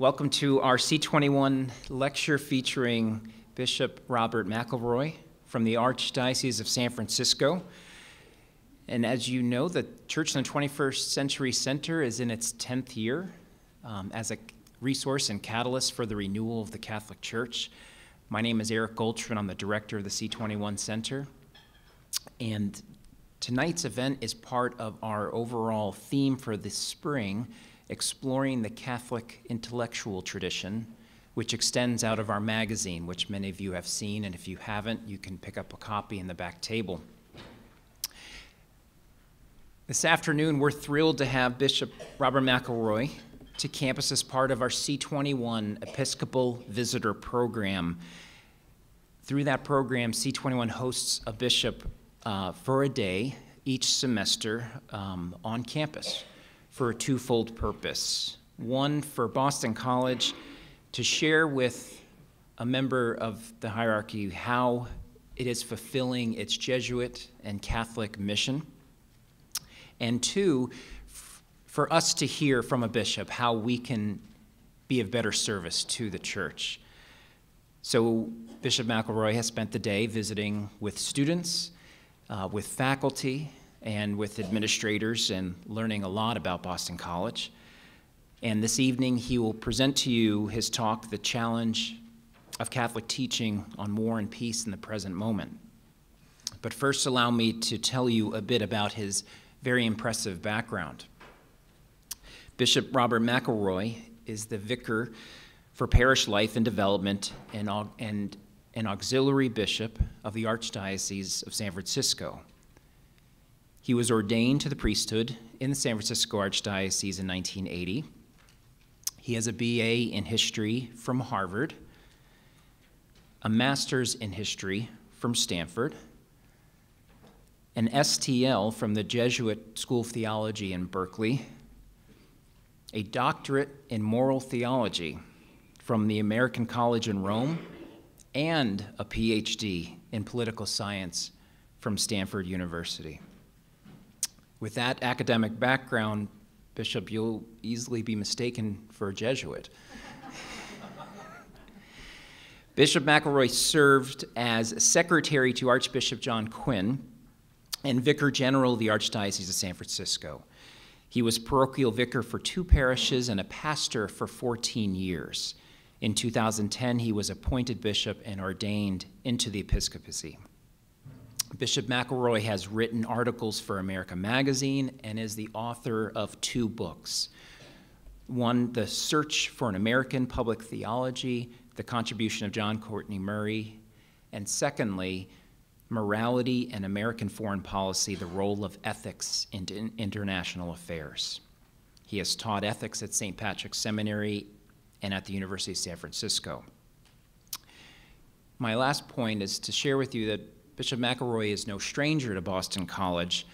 Welcome to our C21 lecture featuring Bishop Robert McElroy from the Archdiocese of San Francisco. And as you know, the Church in the 21st Century Center is in its 10th year as a resource and catalyst for the renewal of the Catholic Church. My name is Eric Goldschmidt. I'm the director of the C21 Center. And tonight's event is part of our overall theme for this spring, exploring the Catholic intellectual tradition, which extends out of our magazine, which many of you have seen, and if you haven't, you can pick up a copy in the back table. This afternoon, we're thrilled to have Bishop Robert McElroy to campus as part of our C21 Episcopal Visitor Program. Through that program, C21 hosts a bishop for a day each semester on campus for a twofold purpose. One, for Boston College to share with a member of the hierarchy how it is fulfilling its Jesuit and Catholic mission. And two, for us to hear from a bishop how we can be of better service to the church. So Bishop McElroy has spent the day visiting with students, with faculty, and with administrators, and learning a lot about Boston College. And this evening, he will present to you his talk, The Challenge of Catholic Teaching on War and Peace in the Present Moment. But first, allow me to tell you a bit about his very impressive background. Bishop Robert McElroy is the vicar for parish life and development and an auxiliary bishop of the Archdiocese of San Francisco. He was ordained to the priesthood in the San Francisco Archdiocese in 1980. He has a BA in history from Harvard, a master's in history from Stanford, an STL from the Jesuit School of Theology in Berkeley, a doctorate in moral theology from the American College in Rome, and a PhD in political science from Stanford University. With that academic background, Bishop, you'll easily be mistaken for a Jesuit. Bishop McElroy served as secretary to Archbishop John Quinn and Vicar General of the Archdiocese of San Francisco. He was parochial vicar for 2 parishes and a pastor for 14 years. In 2010, he was appointed bishop and ordained into the episcopacy. Bishop McElroy has written articles for America Magazine and is the author of 2 books. One, The Search for an American Public Theology, The Contribution of John Courtney Murray, and secondly, Morality and American Foreign Policy, The Role of Ethics in International Affairs. He has taught ethics at St. Patrick's Seminary and at the University of San Francisco. My last point is to share with you that Bishop McElroy is no stranger to Boston College.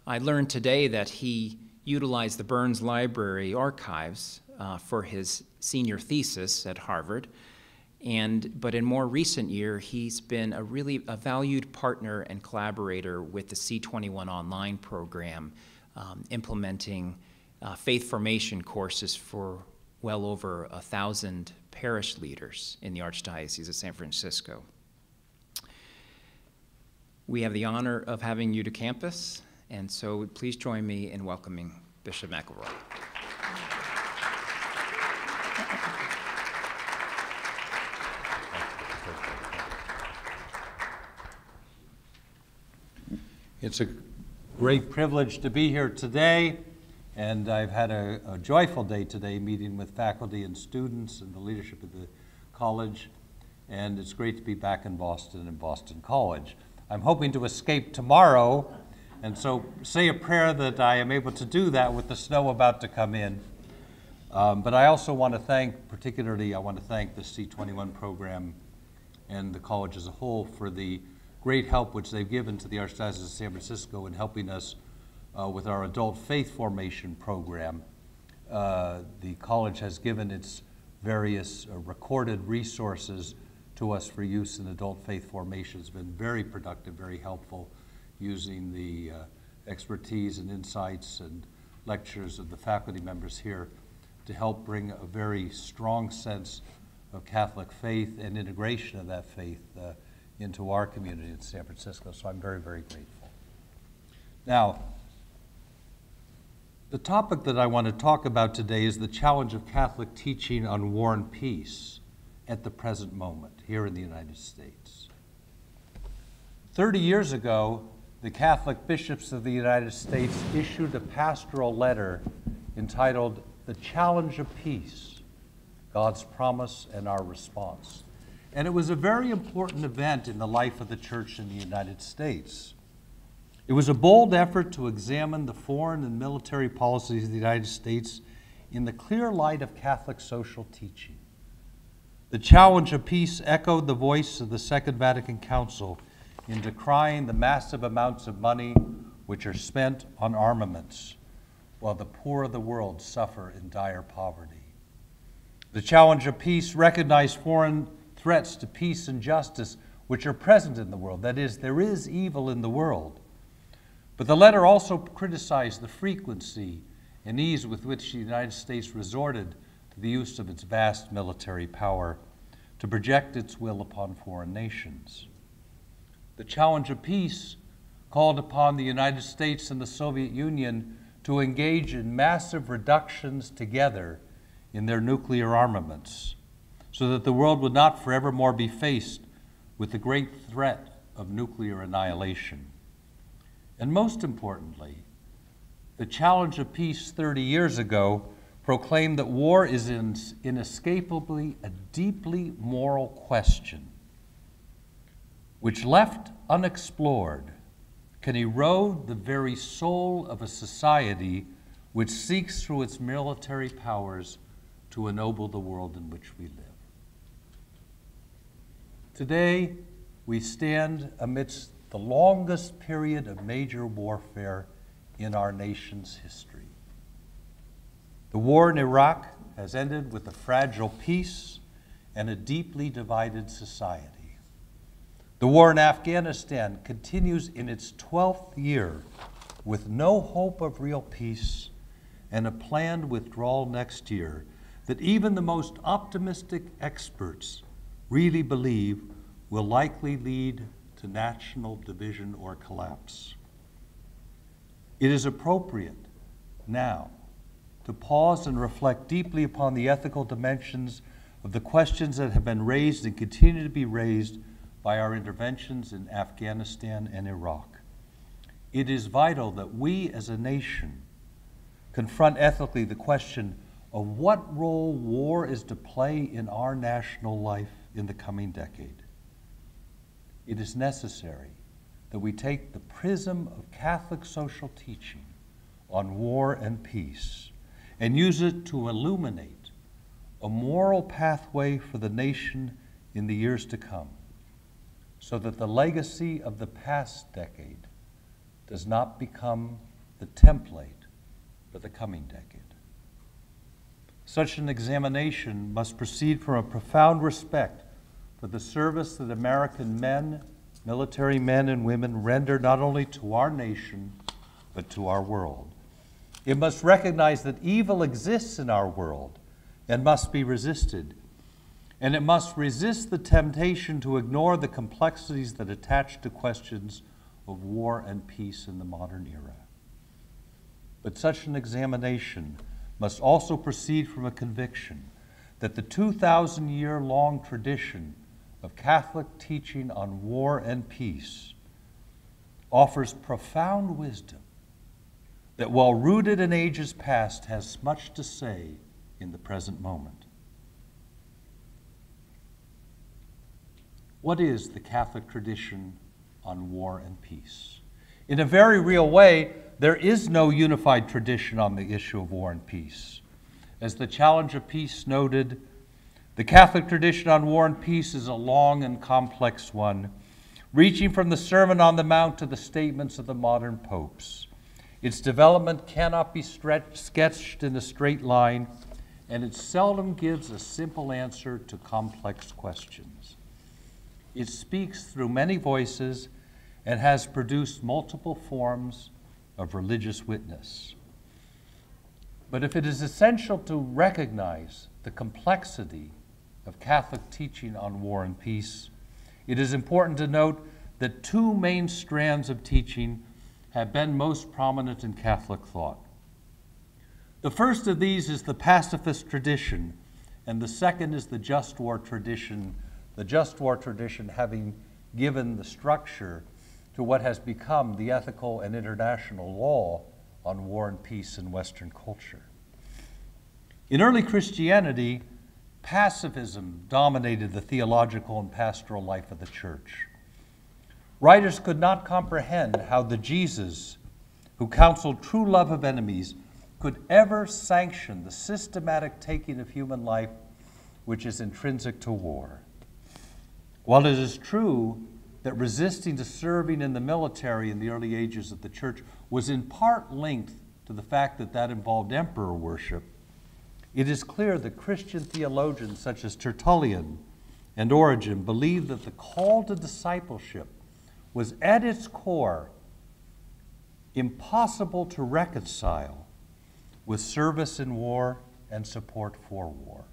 I learned today that he utilized the Burns Library archives for his senior thesis at Harvard. But in more recent year, he's been a valued partner and collaborator with the C21 online program, implementing faith formation courses for well over 1,000 parish leaders in the Archdiocese of San Francisco. We have the honor of having you to campus, and so please join me in welcoming Bishop McElroy. It's a great privilege to be here today, and I've had a joyful day today meeting with faculty and students and the leadership of the college, and it's great to be back in Boston and Boston College. I'm hoping to escape tomorrow, and so say a prayer that I am able to do that with the snow about to come in. But I also want to particularly I want to thank the C21 program and the college as a whole for the great help which they've given to the Archdiocese of San Francisco in helping us with our adult faith formation program. The college has given its various recorded resources to us for use in adult faith formation. It's been very productive, very helpful, using the expertise and insights and lectures of the faculty members here to help bring a very strong sense of Catholic faith and integration of that faith into our community in San Francisco. So I'm very, very grateful. Now, the topic that I want to talk about today is the challenge of Catholic teaching on war and peace at the present moment here in the United States. 30 years ago, the Catholic bishops of the United States issued a pastoral letter entitled "The Challenge of Peace, God's Promise and Our Response." And it was a very important event in the life of the Church in the United States. It was a bold effort to examine the foreign and military policies of the United States in the clear light of Catholic social teaching. The challenge of peace echoed the voice of the Second Vatican Council in decrying the massive amounts of money which are spent on armaments, while the poor of the world suffer in dire poverty. The challenge of peace recognized foreign threats to peace and justice which are present in the world. That is, there is evil in the world. But the letter also criticized the frequency and ease with which the United States resorted to the use of its vast military power to project its will upon foreign nations. The challenge of peace called upon the United States and the Soviet Union to engage in massive reductions together in their nuclear armaments, so that the world would not forevermore be faced with the great threat of nuclear annihilation. And most importantly, the challenge of peace 30 years ago proclaimed that war is inescapably a deeply moral question, which left unexplored can erode the very soul of a society which seeks through its military powers to ennoble the world in which we live. Today, we stand amidst the longest period of major warfare in our nation's history. The war in Iraq has ended with a fragile peace and a deeply divided society. The war in Afghanistan continues in its 12th year with no hope of real peace and a planned withdrawal next year that even the most optimistic experts really believe will likely lead to national division or collapse. It is appropriate now to pause and reflect deeply upon the ethical dimensions of the questions that have been raised and continue to be raised by our interventions in Afghanistan and Iraq. It is vital that we as a nation confront ethically the question of what role war is to play in our national life in the coming decade. It is necessary that we take the prism of Catholic social teaching on war and peace and use it to illuminate a moral pathway for the nation in the years to come, so that the legacy of the past decade does not become the template for the coming decade. Such an examination must proceed from a profound respect for the service that American men, military men and women, render not only to our nation, but to our world. It must recognize that evil exists in our world and must be resisted. And it must resist the temptation to ignore the complexities that attach to questions of war and peace in the modern era. But such an examination must also proceed from a conviction that the 2,000-year-long tradition of Catholic teaching on war and peace offers profound wisdom that, while rooted in ages past, has much to say in the present moment. What is the Catholic tradition on war and peace? In a very real way, there is no unified tradition on the issue of war and peace. As the Challenge of Peace noted, the Catholic tradition on war and peace is a long and complex one, reaching from the Sermon on the Mount to the statements of the modern popes. Its development cannot be sketched in a straight line, and it seldom gives a simple answer to complex questions. It speaks through many voices and has produced multiple forms of religious witness. But if it is essential to recognize the complexity of Catholic teaching on war and peace, it is important to note that two main strands of teaching have been most prominent in Catholic thought. The first of these is the pacifist tradition, and the second is the just war tradition, the just war tradition having given the structure to what has become the ethical and international law on war and peace in Western culture. In early Christianity, pacifism dominated the theological and pastoral life of the church. Writers could not comprehend how the Jesus who counseled true love of enemies could ever sanction the systematic taking of human life which is intrinsic to war. While it is true that resisting to serving in the military in the early ages of the church was in part linked to the fact that that involved emperor worship, it is clear that Christian theologians such as Tertullian and Origen believed that the call to discipleship was at its core impossible to reconcile with service in war and support for war.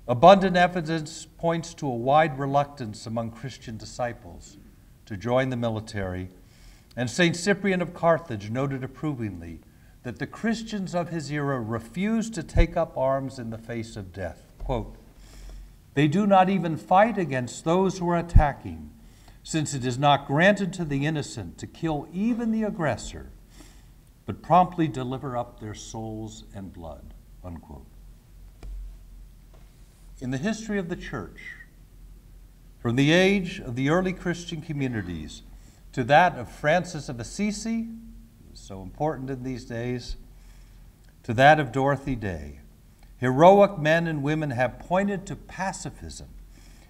Abundant evidence points to a wide reluctance among Christian disciples to join the military, and St. Cyprian of Carthage noted approvingly that the Christians of his era refused to take up arms in the face of death. Quote, "They do not even fight against those who are attacking, since it is not granted to the innocent to kill even the aggressor, but promptly deliver up their souls and blood." Unquote. In the history of the church, from the age of the early Christian communities to that of Francis of Assisi, so important in these days, to that of Dorothy Day, heroic men and women have pointed to pacifism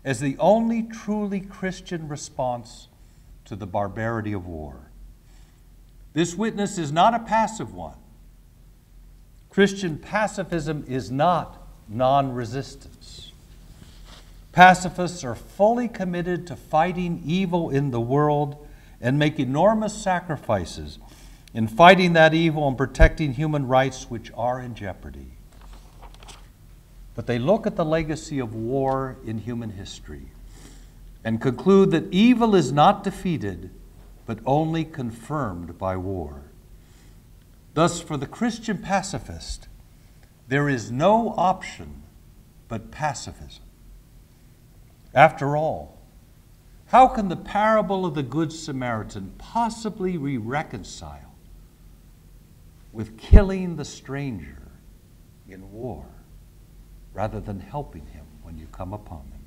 as the only truly Christian response to the barbarity of war. This witness is not a passive one. Christian pacifism is not non-resistance. Pacifists are fully committed to fighting evil in the world and make enormous sacrifices in fighting that evil and protecting human rights which are in jeopardy. But they look at the legacy of war in human history and conclude that evil is not defeated, but only confirmed by war. Thus, for the Christian pacifist, there is no option but pacifism. After all, how can the parable of the Good Samaritan possibly be reconciled with killing the stranger in war rather than helping him when you come upon him?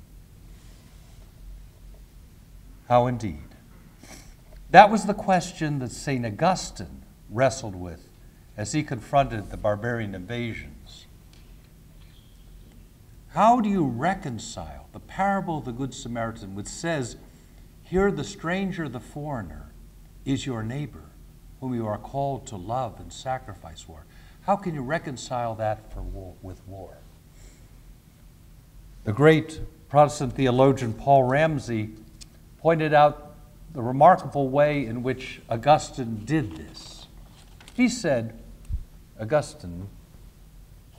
How indeed? That was the question that St. Augustine wrestled with as he confronted the barbarian invasions. How do you reconcile the parable of the Good Samaritan, which says, "Here the stranger, the foreigner, is your neighbor, whom you are called to love and sacrifice for"? How can you reconcile that with war? The great Protestant theologian Paul Ramsey pointed out the remarkable way in which Augustine did this. He said, Augustine,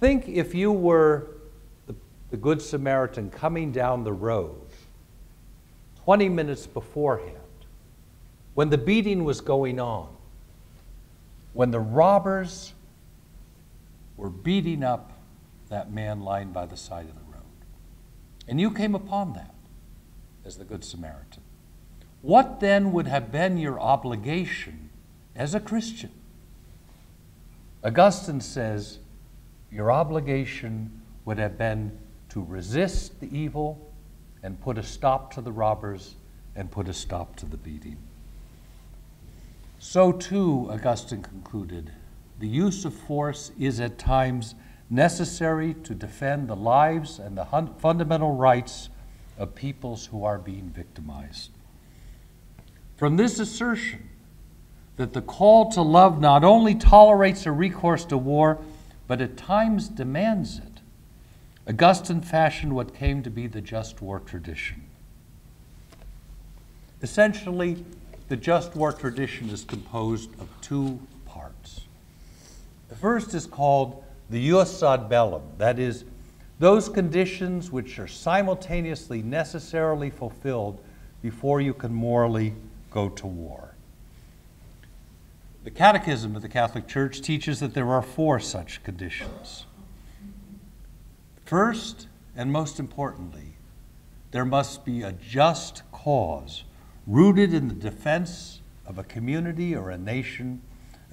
think if you were the Good Samaritan coming down the road 20 minutes beforehand, when the beating was going on, when the robbers were beating up that man lying by the side of the road, and you came upon that as the Good Samaritan. What then would have been your obligation as a Christian? Augustine says, your obligation would have been to resist the evil and put a stop to the robbers and put a stop to the beating. So too, Augustine concluded, the use of force is at times necessary to defend the lives and the fundamental rights of peoples who are being victimized. From this assertion that the call to love not only tolerates a recourse to war, but at times demands it, Augustine fashioned what came to be the just war tradition. Essentially, the just war tradition is composed of two parts. The first is called the jus ad bellum, that is, those conditions which are simultaneously necessarily fulfilled before you can morally go to war. The Catechism of the Catholic Church teaches that there are 4 such conditions. First, and most importantly, there must be a just cause rooted in the defense of a community or a nation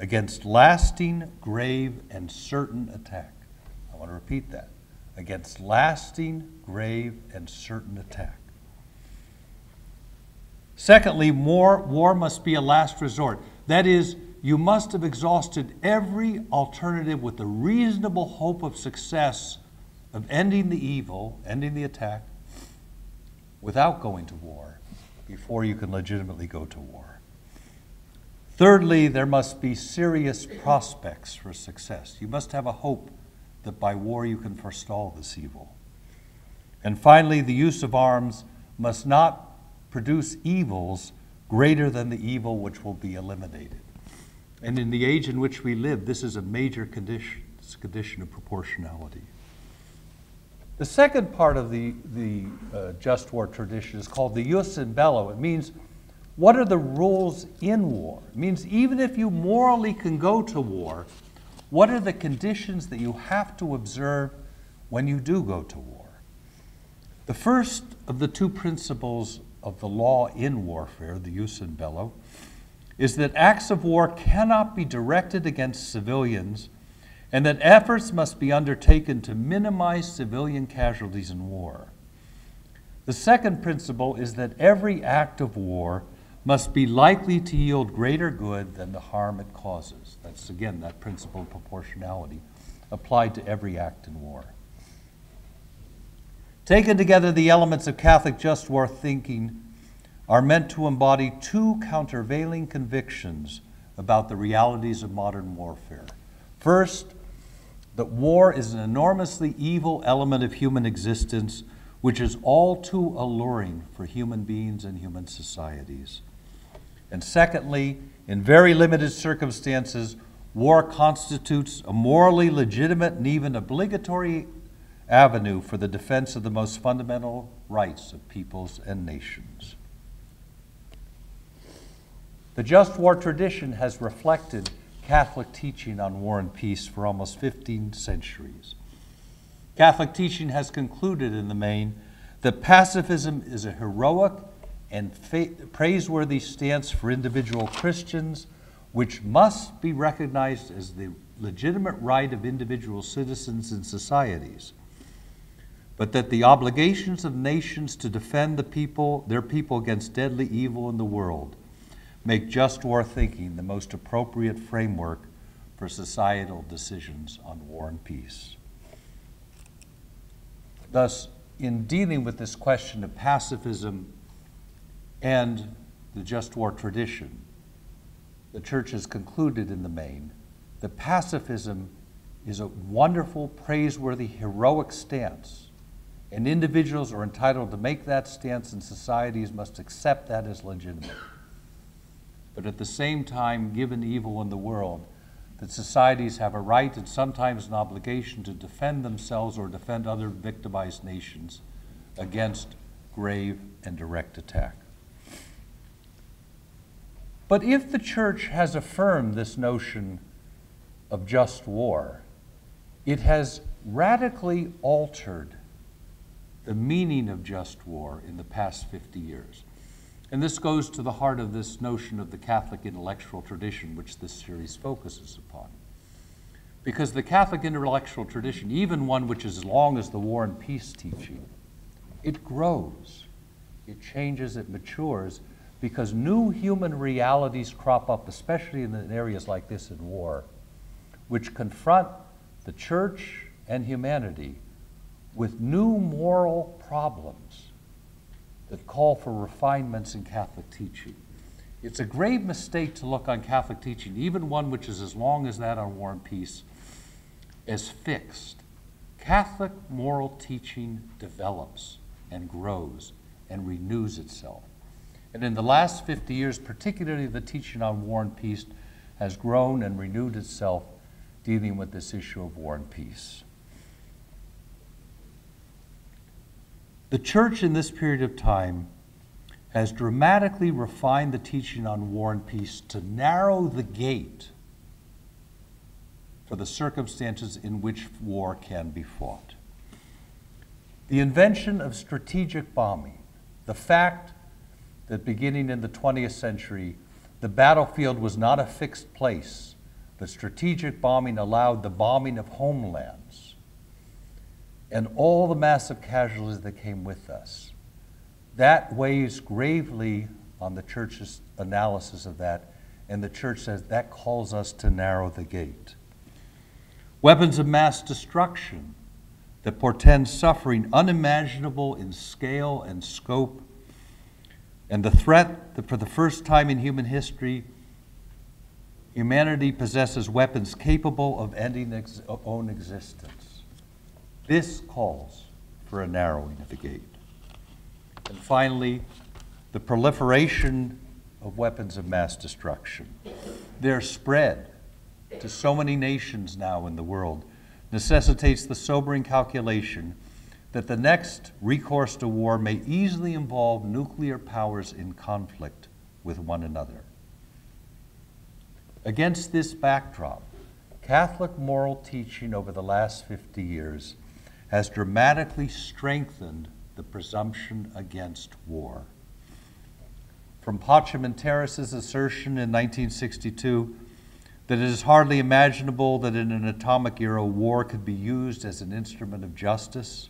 against lasting, grave, and certain attack. I want to repeat that. Against lasting, grave, and certain attack. Secondly, war must be a last resort. That is, you must have exhausted every alternative with the reasonable hope of success of ending the evil, ending the attack, without going to war before you can legitimately go to war. Thirdly, there must be serious prospects for success. You must have a hope that by war you can forestall this evil. And finally, the use of arms must not produce evils greater than the evil which will be eliminated. And in the age in which we live, this is a major condition. It's a condition of proportionality. The second part of the just war tradition is called the jus in bello. It means, what are the rules in war? It means even if you morally can go to war, what are the conditions that you have to observe when you do go to war? The first of the 2 principles of the law in warfare, the jus in bello, is that acts of war cannot be directed against civilians and that efforts must be undertaken to minimize civilian casualties in war. The second principle is that every act of war must be likely to yield greater good than the harm it causes. That's, again, that principle of proportionality applied to every act in war. Taken together, the elements of Catholic just war thinking are meant to embody 2 countervailing convictions about the realities of modern warfare. First, that war is an enormously evil element of human existence, which is all too alluring for human beings and human societies. And secondly, in very limited circumstances, war constitutes a morally legitimate and even obligatory avenue for the defense of the most fundamental rights of peoples and nations. The just war tradition has reflected Catholic teaching on war and peace for almost 15 centuries. Catholic teaching has concluded in the main that pacifism is a heroic and praiseworthy stance for individual Christians, which must be recognized as the legitimate right of individual citizens and societies, but that the obligations of nations to defend their people against deadly evil in the world make just war thinking the most appropriate framework for societal decisions on war and peace. Thus, in dealing with this question of pacifism and the just war tradition, the Church has concluded in the main that pacifism is a wonderful, praiseworthy, heroic stance, and individuals are entitled to make that stance, and societies must accept that as legitimate. But at the same time, given evil in the world, that societies have a right and sometimes an obligation to defend themselves or defend other victimized nations against grave and direct attack. But if the Church has affirmed this notion of just war, it has radically altered the meaning of just war in the past 50 years. And this goes to the heart of this notion of the Catholic intellectual tradition, which this series focuses upon. Because the Catholic intellectual tradition, even one which is as long as the War and Peace teaching, it grows, it changes, it matures, because new human realities crop up, especially in areas like this in war, which confront the Church and humanity with new moral problems that call for refinements in Catholic teaching. It's a grave mistake to look on Catholic teaching, even one which is as long as that on War and Peace, as fixed. Catholic moral teaching develops and grows and renews itself. And in the last 50 years, particularly the teaching on War and Peace has grown and renewed itself, dealing with this issue of war and peace. The church in this period of time has dramatically refined the teaching on war and peace to narrow the gate for the circumstances in which war can be fought. The invention of strategic bombing, the fact that beginning in the 20th century, the battlefield was not a fixed place, but strategic bombing allowed the bombing of homelands and all the massive casualties that came with us. That weighs gravely on the church's analysis of that, and the church says that calls us to narrow the gate. Weapons of mass destruction that portend suffering unimaginable in scale and scope, and the threat that for the first time in human history, humanity possesses weapons capable of ending its own existence. This calls for a narrowing of the gate. And finally, the proliferation of weapons of mass destruction. Their spread to so many nations now in the world necessitates the sobering calculation that the next recourse to war may easily involve nuclear powers in conflict with one another. Against this backdrop, Catholic moral teaching over the last 50 years has dramatically strengthened the presumption against war. From Parchamenteris's assertion in 1962 that it is hardly imaginable that in an atomic era war could be used as an instrument of justice,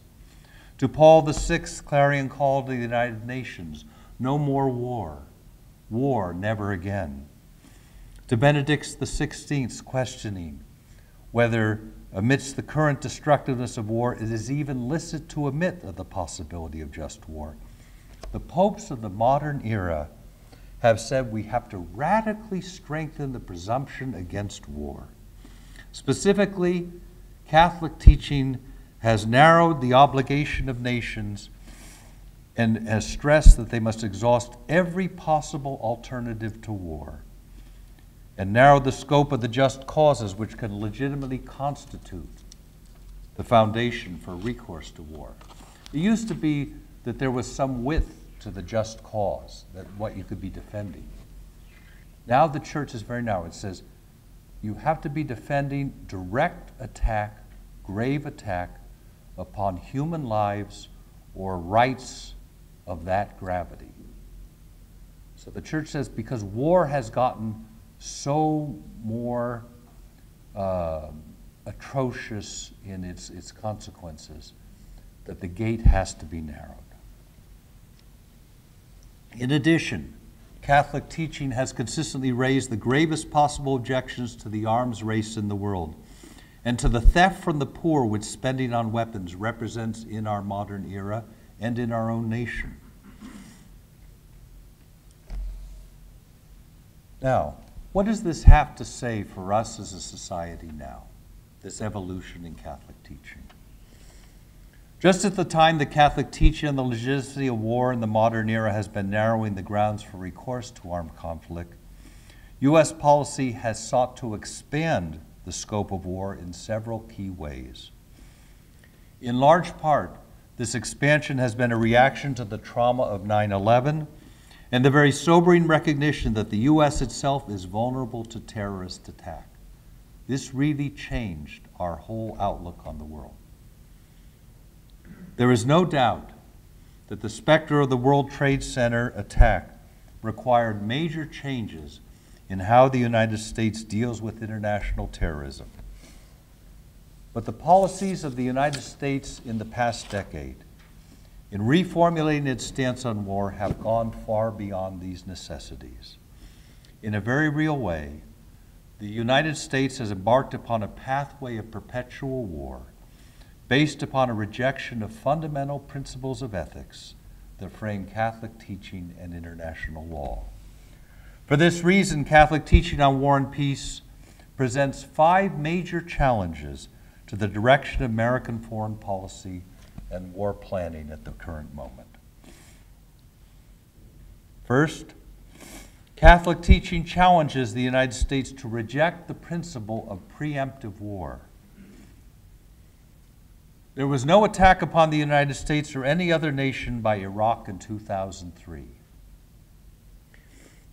to Paul VI's clarion call to the United Nations, no more war, war never again, to Benedict XVI's questioning whether amidst the current destructiveness of war, it is even licit to admit of the possibility of just war. The popes of the modern era have said we have to radically strengthen the presumption against war. Specifically, Catholic teaching has narrowed the obligation of nations and has stressed that they must exhaust every possible alternative to war, and narrowed the scope of the just causes which can legitimately constitute the foundation for recourse to war. It used to be that there was some width to the just cause, that what you could be defending. Now the church is very narrow. It says you have to be defending direct attack, grave attack upon human lives or rights of that gravity. So the church says because war has gotten so more atrocious in its consequences that the gate has to be narrowed. In addition, Catholic teaching has consistently raised the gravest possible objections to the arms race in the world and to the theft from the poor which spending on weapons represents in our modern era and in our own nation. Now, what does this have to say for us as a society now, this evolution in Catholic teaching? Just at the time the Catholic teaching on the legitimacy of war in the modern era has been narrowing the grounds for recourse to armed conflict, U.S. policy has sought to expand the scope of war in several key ways. In large part, this expansion has been a reaction to the trauma of 9/11 and the very sobering recognition that the U.S. itself is vulnerable to terrorist attack. This really changed our whole outlook on the world. There is no doubt that the specter of the World Trade Center attack required major changes in how the United States deals with international terrorism. But the policies of the United States in the past decade, in reformulating its stance on war, have gone far beyond these necessities. In a very real way, the United States has embarked upon a pathway of perpetual war based upon a rejection of fundamental principles of ethics that frame Catholic teaching and international law. For this reason, Catholic teaching on war and peace presents 5 major challenges to the direction of American foreign policy and war planning at the current moment. First, Catholic teaching challenges the United States to reject the principle of preemptive war. There was no attack upon the United States or any other nation by Iraq in 2003.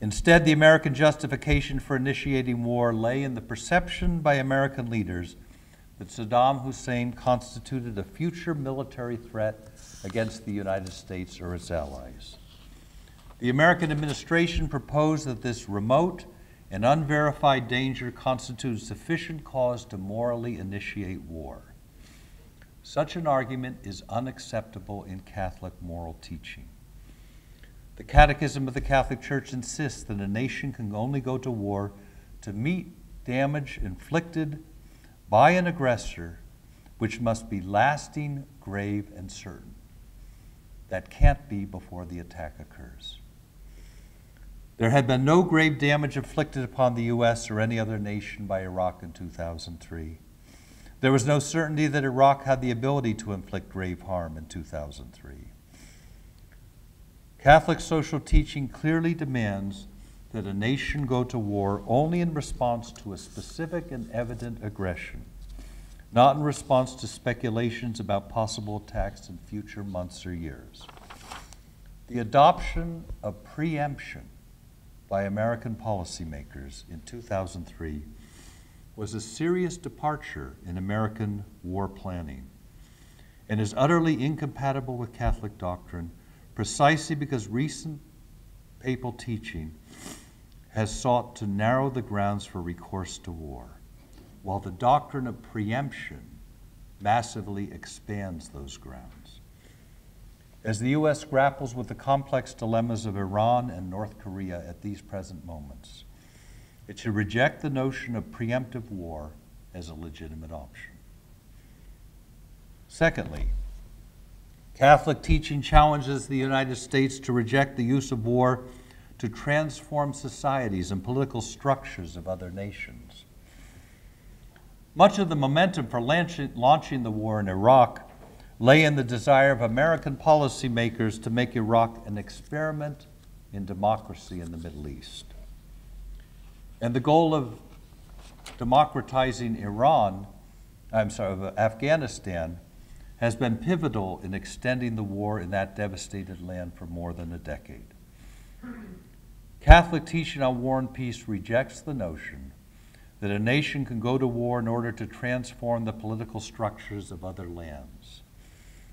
Instead, the American justification for initiating war lay in the perception by American leaders that Saddam Hussein constituted a future military threat against the United States or its allies. The American administration proposed that this remote and unverified danger constituted sufficient cause to morally initiate war. Such an argument is unacceptable in Catholic moral teaching. The Catechism of the Catholic Church insists that a nation can only go to war to meet damage inflicted by an aggressor, which must be lasting, grave, and certain. That can't be before the attack occurs. There had been no grave damage inflicted upon the U.S. or any other nation by Iraq in 2003. There was no certainty that Iraq had the ability to inflict grave harm in 2003. Catholic social teaching clearly demands that a nation go to war only in response to a specific and evident aggression, not in response to speculations about possible attacks in future months or years. The adoption of preemption by American policymakers in 2003 was a serious departure in American war planning and is utterly incompatible with Catholic doctrine, precisely because recent papal teaching has sought to narrow the grounds for recourse to war, while the doctrine of preemption massively expands those grounds. As the U.S. grapples with the complex dilemmas of Iran and North Korea at these present moments, it should reject the notion of preemptive war as a legitimate option. Secondly, Catholic teaching challenges the United States to reject the use of war to transform societies and political structures of other nations. Much of the momentum for launching the war in Iraq lay in the desire of American policymakers to make Iraq an experiment in democracy in the Middle East. And the goal of democratizing Afghanistan has been pivotal in extending the war in that devastated land for more than a decade. Catholic teaching on war and peace rejects the notion that a nation can go to war in order to transform the political structures of other lands,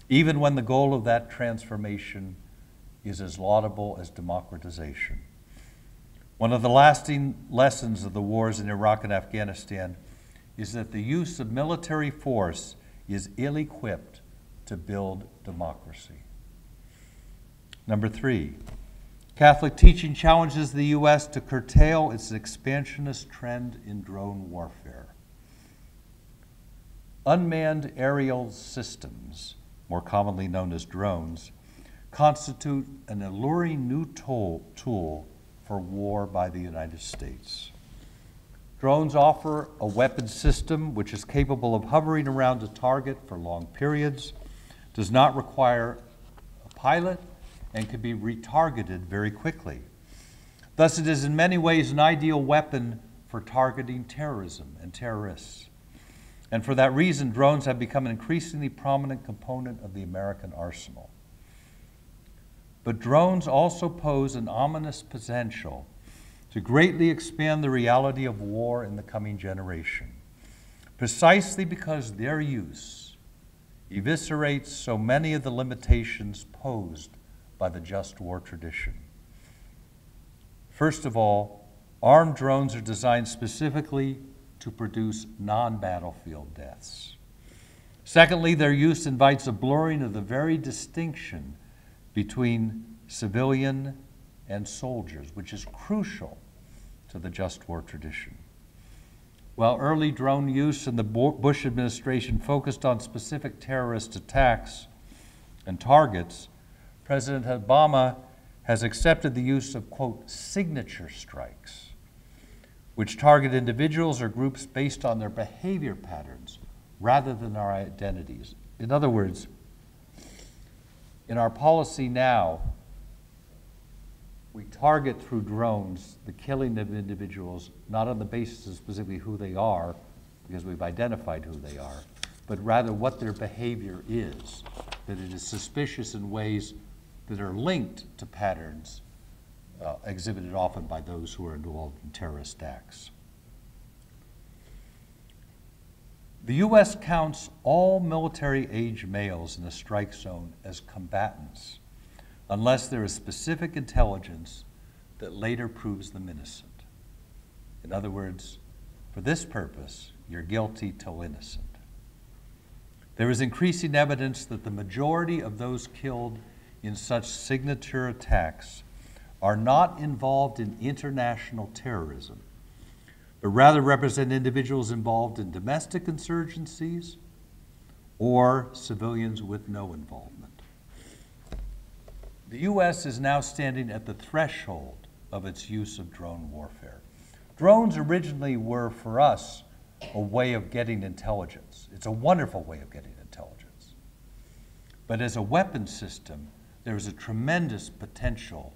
even when the goal of that transformation is as laudable as democratization. One of the lasting lessons of the wars in Iraq and Afghanistan is that the use of military force is ill-equipped to build democracy. Number three, Catholic teaching challenges the U.S. to curtail its expansionist trend in drone warfare. Unmanned aerial systems, more commonly known as drones, constitute an alluring new tool for war by the United States. Drones offer a weapon system which is capable of hovering around a target for long periods, does not require a pilot, and can be retargeted very quickly. Thus, it is in many ways an ideal weapon for targeting terrorism and terrorists. And for that reason, drones have become an increasingly prominent component of the American arsenal. But drones also pose an ominous potential to greatly expand the reality of war in the coming generation, precisely because their use eviscerates so many of the limitations posed by the just war tradition. First of all, armed drones are designed specifically to produce non-battlefield deaths. Secondly, their use invites a blurring of the very distinction between civilian and soldiers, which is crucial to the just war tradition. While early drone use in the Bush administration focused on specific terrorist attacks and targets, President Obama has accepted the use of, quote, signature strikes, which target individuals or groups based on their behavior patterns rather than our identities. In other words, in our policy now, we target through drones the killing of individuals, not on the basis of specifically who they are, because we've identified who they are, but rather what their behavior is, that it is suspicious in ways that are linked to patterns exhibited often by those who are involved in terrorist acts. The U.S. counts all military-age males in a strike zone as combatants, unless there is specific intelligence that later proves them innocent. In other words, for this purpose, you're guilty till innocent. There is increasing evidence that the majority of those killed in such signature attacks are not involved in international terrorism, but rather represent individuals involved in domestic insurgencies or civilians with no involvement. The U.S. is now standing at the threshold of its use of drone warfare. Drones originally were, for us, a way of getting intelligence. It's a wonderful way of getting intelligence. But as a weapon system, there is a tremendous potential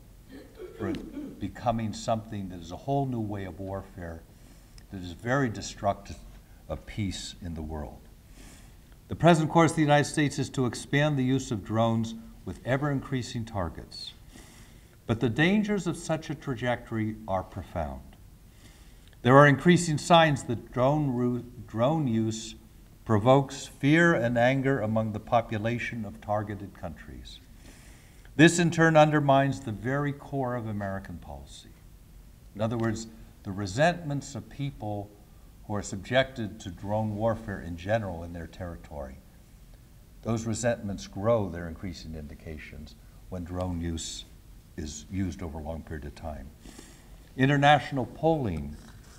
for it becoming something that is a whole new way of warfare that is very destructive of peace in the world. The present course of the United States is to expand the use of drones with ever-increasing targets. But the dangers of such a trajectory are profound. There are increasing signs that drone use provokes fear and anger among the population of targeted countries. This in turn undermines the very core of American policy. In other words, the resentments of people who are subjected to drone warfare in general in their territory, those resentments grow their increasing indications when drone use is used over a long period of time. International polling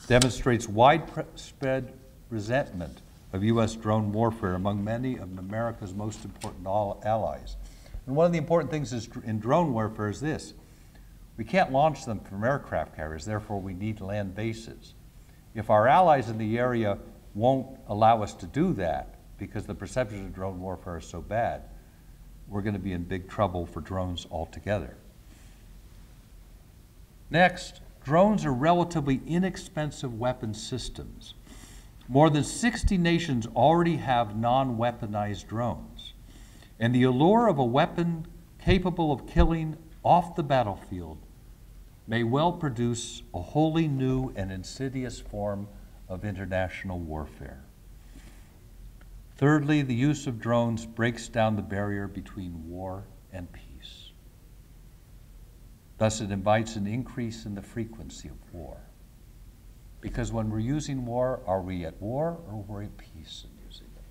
demonstrates widespread resentment of U.S. drone warfare among many of America's most important allies. And one of the important things in drone warfare is this: we can't launch them from aircraft carriers, therefore we need land bases. If our allies in the area won't allow us to do that because the perception of drone warfare is so bad, we're going to be in big trouble for drones altogether. Next, drones are relatively inexpensive weapon systems. More than 60 nations already have non-weaponized drones, and the allure of a weapon capable of killing off the battlefield may well produce a wholly new and insidious form of international warfare. Thirdly, the use of drones breaks down the barrier between war and peace. Thus, it invites an increase in the frequency of war. Because when we're using war, are we at war or we're at peace in using it?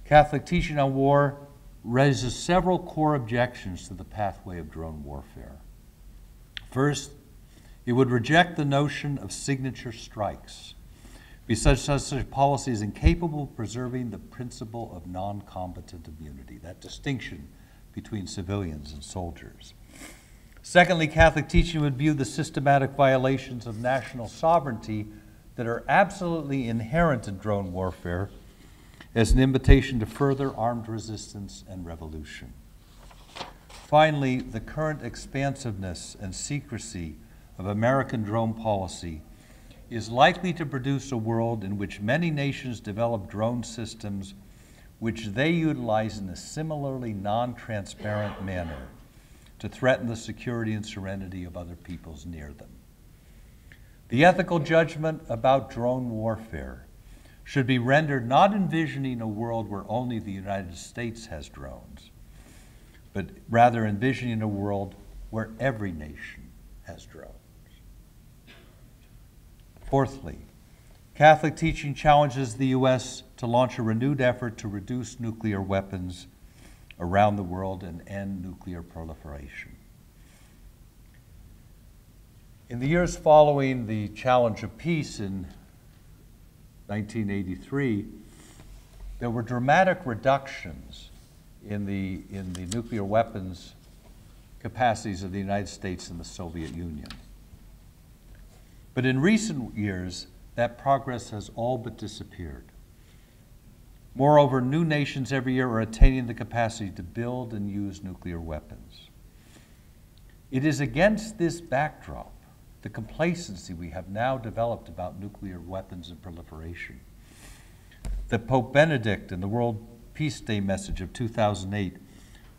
Catholic teaching on war raises several core objections to the pathway of drone warfare. First, it would reject the notion of signature strikes, because such a policy is incapable of preserving the principle of non-combatant immunity, that distinction between civilians and soldiers. Secondly, Catholic teaching would view the systematic violations of national sovereignty that are absolutely inherent in drone warfare as an invitation to further armed resistance and revolution. Finally, the current expansiveness and secrecy of American drone policy is likely to produce a world in which many nations develop drone systems which they utilize in a similarly non-transparent manner to threaten the security and serenity of other peoples near them. The ethical judgment about drone warfare should be rendered not envisioning a world where only the United States has drones, but rather envisioning a world where every nation has drones. Fourthly, Catholic teaching challenges the U.S. to launch a renewed effort to reduce nuclear weapons around the world and end nuclear proliferation. In the years following the challenge of peace in 1983, there were dramatic reductions in the nuclear weapons capacities of the United States and the Soviet Union. But in recent years, that progress has all but disappeared. Moreover, new nations every year are attaining the capacity to build and use nuclear weapons. It is against this backdrop, the complacency we have now developed about nuclear weapons and proliferation, that Pope Benedict in the World Peace Day message of 2008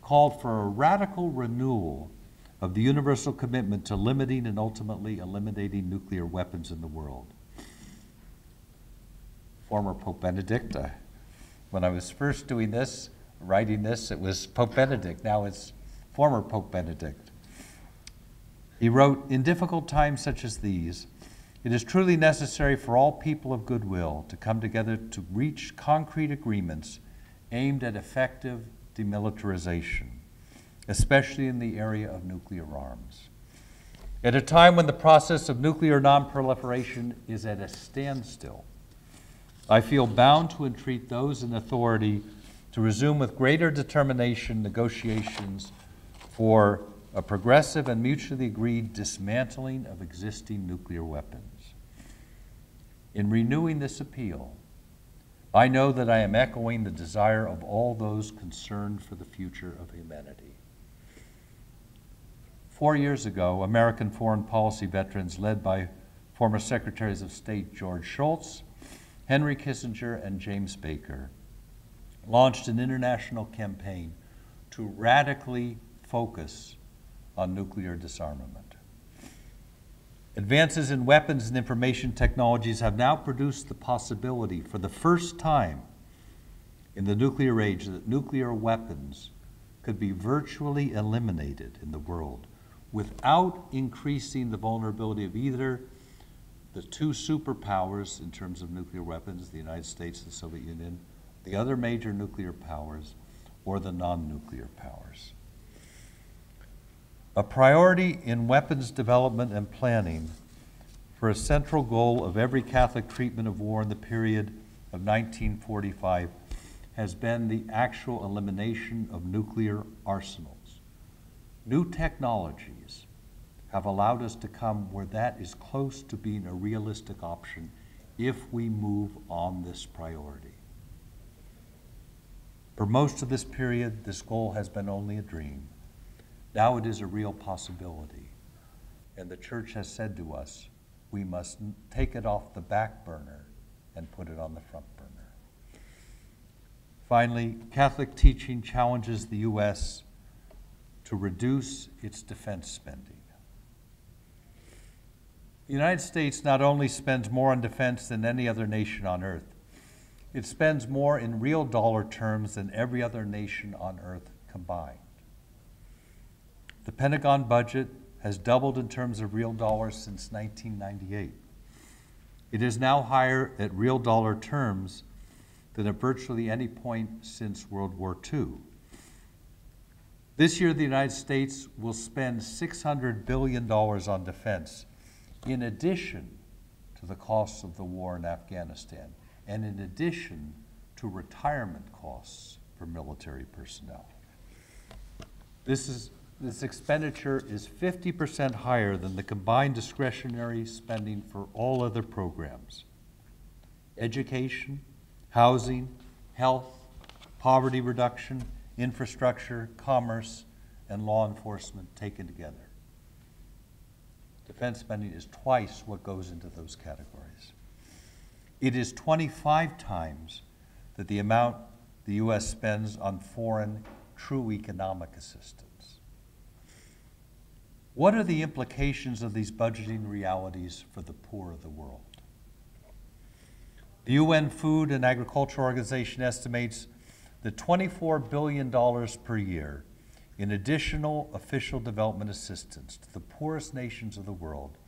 called for a radical renewal of the universal commitment to limiting and ultimately eliminating nuclear weapons in the world. Former Pope Benedict, when I was first doing this, writing this, it was Pope Benedict. Now it's former Pope Benedict. He wrote, "In difficult times such as these, it is truly necessary for all people of goodwill to come together to reach concrete agreements aimed at effective demilitarization, especially in the area of nuclear arms. At a time when the process of nuclear non-proliferation is at a standstill, I feel bound to entreat those in authority to resume with greater determination negotiations for a progressive and mutually agreed dismantling of existing nuclear weapons. In renewing this appeal, I know that I am echoing the desire of all those concerned for the future of humanity." 4 years ago, American foreign policy veterans led by former Secretaries of State George Shultz, Henry Kissinger, and James Baker launched an international campaign to radically focus on nuclear disarmament. Advances in weapons and information technologies have now produced the possibility for the first time in the nuclear age that nuclear weapons could be virtually eliminated in the world without increasing the vulnerability of either the two superpowers in terms of nuclear weapons, the United States and the Soviet Union, the other major nuclear powers, or the non-nuclear powers. A priority in weapons development and planning for a central goal of every Catholic treatment of war in the period of 1945 has been the actual elimination of nuclear arsenals. New technologies have allowed us to come where that is close to being a realistic option if we move on this priority. For most of this period, this goal has been only a dream. Now it is a real possibility. And the Church has said to us, we must take it off the back burner and put it on the front burner. Finally, Catholic teaching challenges the U.S. to reduce its defense spending. The United States not only spends more on defense than any other nation on earth, it spends more in real dollar terms than every other nation on earth combined. The Pentagon budget has doubled in terms of real dollars since 1998. It is now higher at real dollar terms than at virtually any point since World War II. This year, the United States will spend $600 billion on defense, in addition to the costs of the war in Afghanistan, and in addition to retirement costs for military personnel. This expenditure is 50% higher than the combined discretionary spending for all other programs: education, housing, health, poverty reduction, infrastructure, commerce, and law enforcement taken together. Defense spending is twice what goes into those categories. It is 25 times that the amount the U.S. spends on foreign true economic assistance. What are the implications of these budgeting realities for the poor of the world? The UN Food and Agriculture Organization estimates that $24 billion per year in additional official development assistance to the poorest nations of the world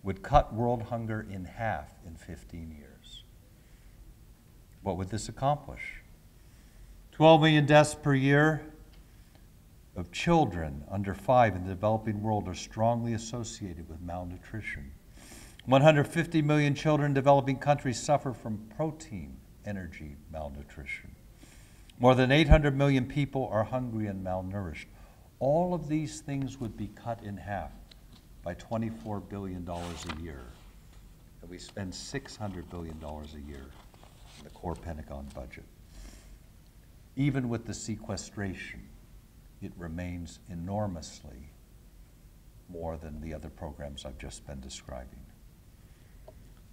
would cut world hunger in half in 15 years. What would this accomplish? 12 million deaths per year of children under 5 in the developing world are strongly associated with malnutrition. 150 million children in developing countries suffer from protein energy malnutrition. More than 800 million people are hungry and malnourished. All of these things would be cut in half by $24 billion a year. And we spend $600 billion a year in the core Pentagon budget. Even with the sequestration, it remains enormously more than the other programs I've just been describing.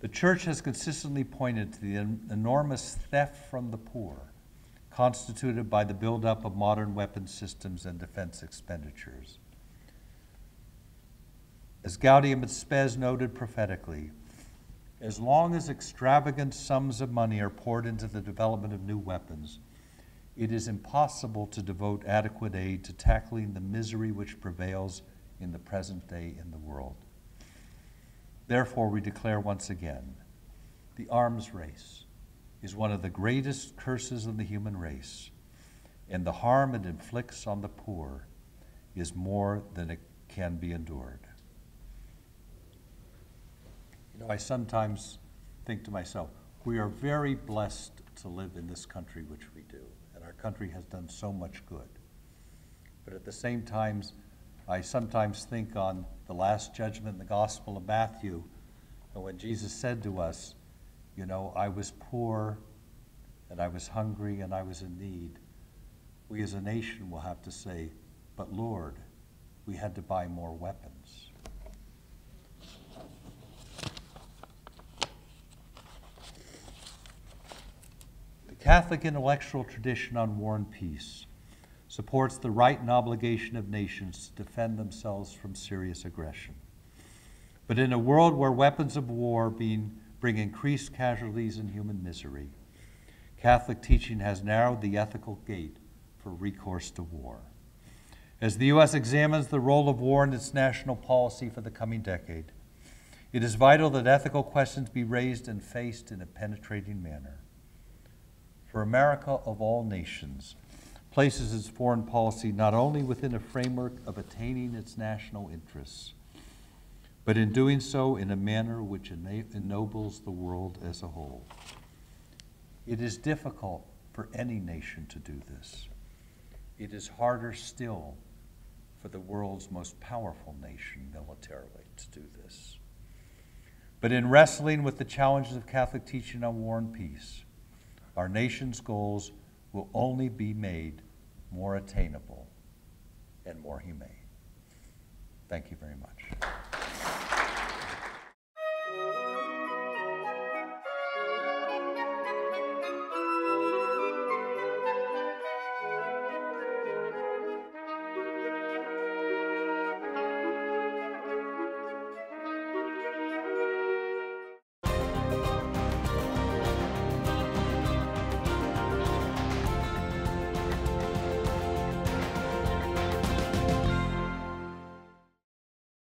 The church has consistently pointed to the enormous theft from the poor constituted by the buildup of modern weapons systems and defense expenditures. As Gaudium et Spes noted prophetically, as long as extravagant sums of money are poured into the development of new weapons, it is impossible to devote adequate aid to tackling the misery which prevails in the present day in the world. Therefore, we declare once again, the arms race is one of the greatest curses of the human race, and the harm it inflicts on the poor is more than it can be endured. You know, I sometimes think to myself, we are very blessed to live in this country which we do, and our country has done so much good. But at the same time, I sometimes think on the last judgment in the Gospel of Matthew, and when Jesus said to us, you know, I was poor, and I was hungry, and I was in need. We as a nation will have to say, but Lord, we had to buy more weapons. The Catholic intellectual tradition on war and peace supports the right and obligation of nations to defend themselves from serious aggression. But in a world where weapons of war bring increased casualties and human misery, Catholic teaching has narrowed the ethical gate for recourse to war. As the U.S. examines the role of war in its national policy for the coming decade, it is vital that ethical questions be raised and faced in a penetrating manner. For America, of all nations, places its foreign policy not only within a framework of attaining its national interests, but in doing so in a manner which ennobles the world as a whole. It is difficult for any nation to do this. It is harder still for the world's most powerful nation militarily to do this. But in wrestling with the challenges of Catholic teaching on war and peace, our nation's goals will only be made more attainable and more humane. Thank you very much.